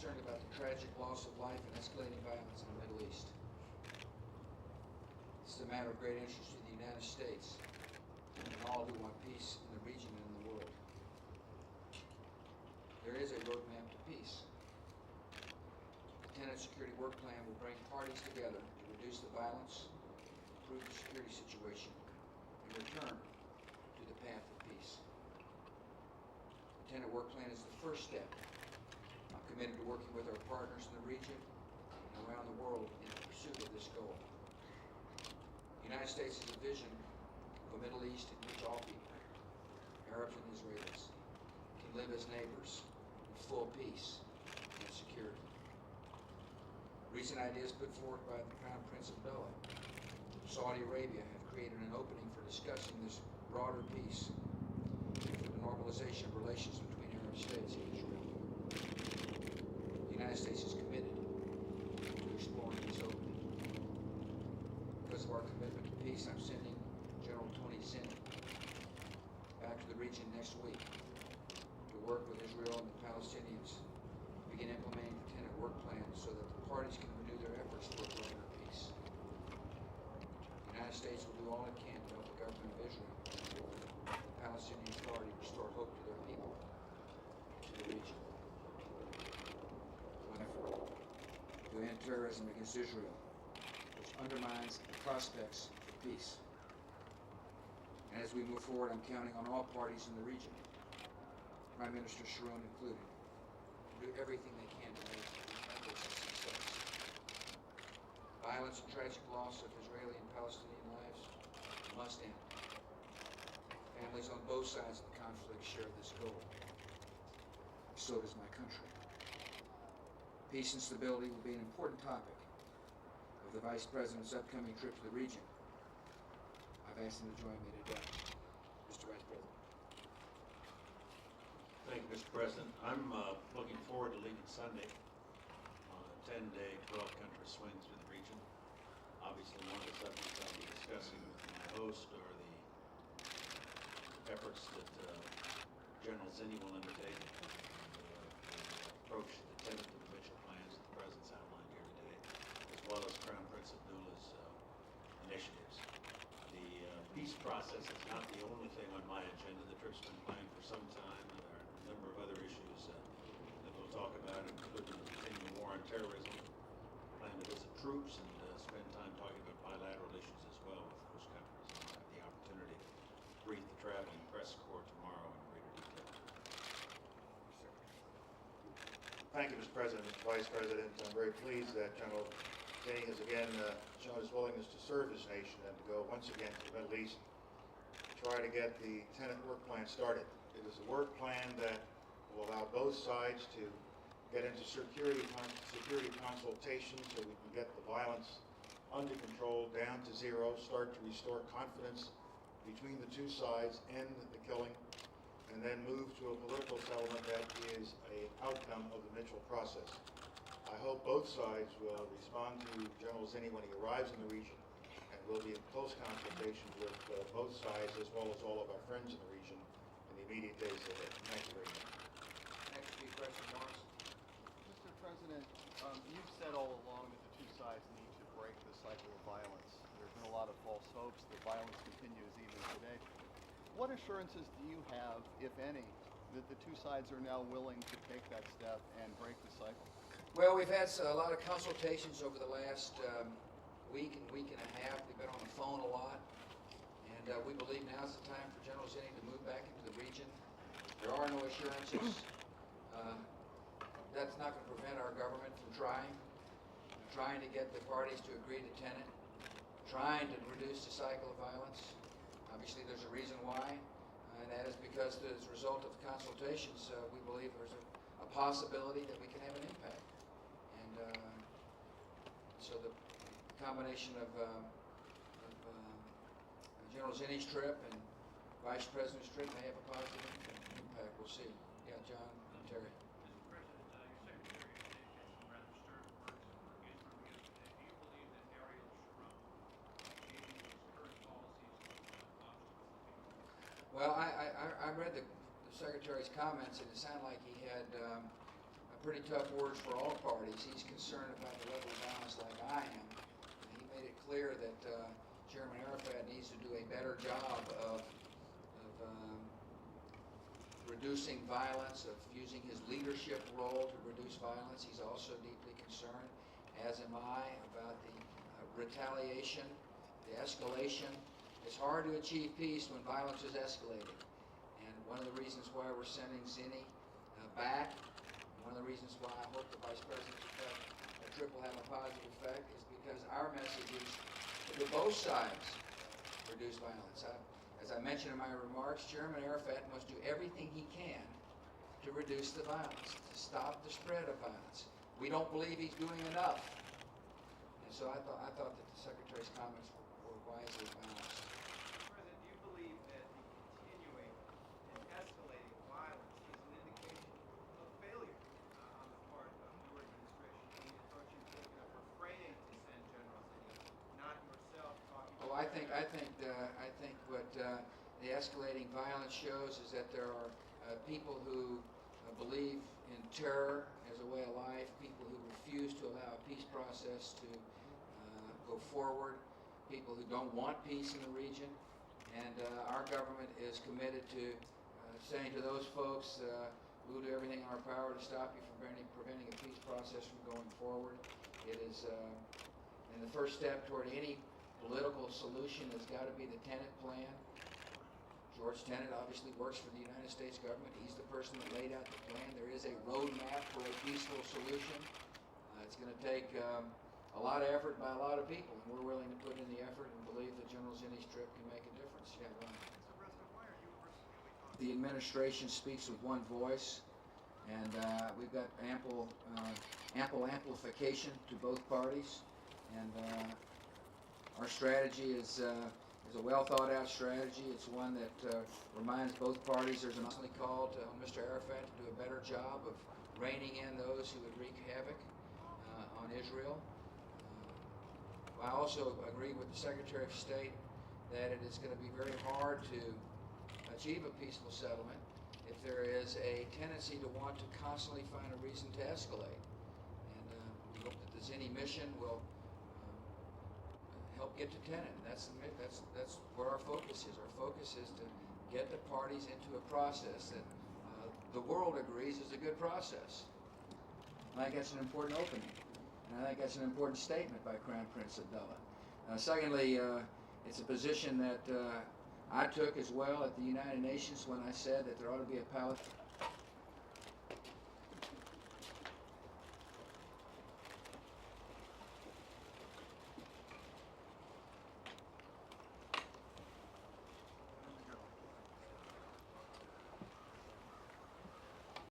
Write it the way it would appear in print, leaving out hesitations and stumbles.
concerned about the tragic loss of life and escalating violence in the Middle East. This is a matter of great interest to the United States and all who want peace in the region and in the world. There is a roadmap to peace. The Tenet Security Work Plan will bring parties together to reduce the violence, improve the security situation, and return to the path of peace. The Tenet Work Plan is the first step. I'm committed to working with our partners in the region and around the world in the pursuit of this goal. The United States has a vision of a Middle East in which all people, Arabs and Israelis, can live as neighbors in full peace and security. Recent ideas put forward by the Crown Prince of Abdullah, Saudi Arabia, have created an opening for discussing this broader peace and for the normalization of relations between Arab states and Israel. The United States is committed to exploring this opening. Because of our commitment to peace, I'm sending General Anthony Zinni back to the region next week to work with Israel and the Palestinians to begin implementing the Tenet Work Plan so that the parties can renew their efforts toward broader peace. The United States will do all it can to help the government of Israel and the Palestinian Authority restore hope to their people and to the region. One effort to end terrorism against Israel, which undermines the prospects for peace. And as we move forward, I'm counting on all parties in the region, Prime Minister Sharon included, to do everything they can to make these efforts a success. Violence and tragic loss of Israeli and Palestinian lives must end. Families on both sides of the conflict share this goal. So does my country. Peace and stability will be an important topic of the Vice President's upcoming trip to the region. I've asked him to join me today. Mr. Vice President. Thank you, Mr. President. I'm looking forward to leaving Sunday on a 10-day, 12-country swing through the region. Obviously, one of the subjects I'll be discussing with my host are the efforts that General Zinni will undertake to approach the tenet of the Mitchell plans that the President's outlined here today, as well as Crown Prince Abdullah's initiatives. The peace process is not the only thing on my agenda. The trip's been planned for some time. There are a number of other issues that we'll talk about, including the continuing war on terrorism. I plan to visit troops and spend time talking about bilateral issues as well with those countries. I'll have the opportunity to brief the traveling press corps tomorrow in greater detail. Thank you, Mr. President, Mr. Vice President. I'm very pleased that General Zinni has again shown his willingness to serve his nation and to go once again to the Middle East to try to get the Tenet Work Plan started. It is a work plan that will allow both sides to get into security consultations so we can get the violence under control, down to zero, start to restore confidence between the two sides, end the killing, and then move to a political settlement that is an outcome of the Mitchell process. I hope both sides will respond to General Zinni when he arrives in the region, and we'll be in close consultation with both sides as well as all of our friends in the region in the immediate days ahead. Thank you very much. Next to be question, Morris. Mr. President, you've said all along that the two sides need to break the cycle of violence. There's been a lot of false hopes that violence continues even today. What assurances do you have, if any, that the two sides are now willing to take that step and break the cycle? Well, we've had a lot of consultations over the last week and a half. We've been on the phone a lot, and we believe now's the time for General Zinni to move back into the region. There are no assurances. That's not going to prevent our government from trying to get the parties to agree to Tenet, trying to reduce the cycle of violence. Obviously, there's a reason why, and that is because as a result of the consultations, we believe there's a possibility that we can have an impact. And so the combination of General Zinni's trip and Vice President's trip may have a positive impact. We'll see. Yeah, John and Terry. Mr. President, your Secretary of State had some rather stern words in her engagement yesterday. Do you believe that Ariel Sharon, changing his current policies, is an obstacle to peace? Well, I read the Secretary's comments, and it sounded like he had pretty tough words for all parties. He's concerned about the level of violence like I am. He made it clear that Chairman Arafat needs to do a better job of reducing violence, of using his leadership role to reduce violence. He's also deeply concerned, as am I, about the retaliation, the escalation. It's hard to achieve peace when violence is escalating. And one of the reasons why we're sending Zinni back, one of the reasons why I hope the Vice President's trip will have a positive effect, is because our message is to both sides reduce violence. As I mentioned in my remarks, Chairman Arafat must do everything he can to reduce the violence, to stop the spread of violence. We don't believe he's doing enough. And so I thought that the Secretary's comments were wisely balanced. President, do you believe that the continuing and escalating violence is an indication of failure on the part of your administration? Don't you think of refraining to send General Zinni, not yourself talking to I think what the escalating violence shows is that there are people who believe in terror as a way of life, people who refuse to allow a peace process to go forward, people who don't want peace in the region, and our government is committed to saying to those folks, we'll do everything in our power to stop you from preventing a peace process from going forward. It is, and the first step toward any political solution has got to be the Tenet plan. George Tenet obviously works for the United States government. He's the person that laid out the plan. There is a roadmap for a peaceful solution. It's going to take a lot of effort by a lot of people, and we're willing to put in the effort and believe that General Zinni's trip can make a difference. Yeah, Ron. So, President, why are you personally talking? The administration speaks with one voice, and we've got ample amplification to both parties, and our strategy is a well thought out strategy. It's one that reminds both parties there's an constantly call to Mr. Arafat to do a better job of reining in those who would wreak havoc on Israel. I also agree with the Secretary of State that it is going to be very hard to achieve a peaceful settlement if there is a tendency to want to constantly find a reason to escalate. And we hope that the Zinni mission will help get to Tenet. And that's where our focus is. Our focus is to get the parties into a process that the world agrees is a good process. I think that's an important opening. And I think that's an important statement by Crown Prince Abdullah. Secondly, it's a position that I took as well at the United Nations when I said that there ought to be a Palestinian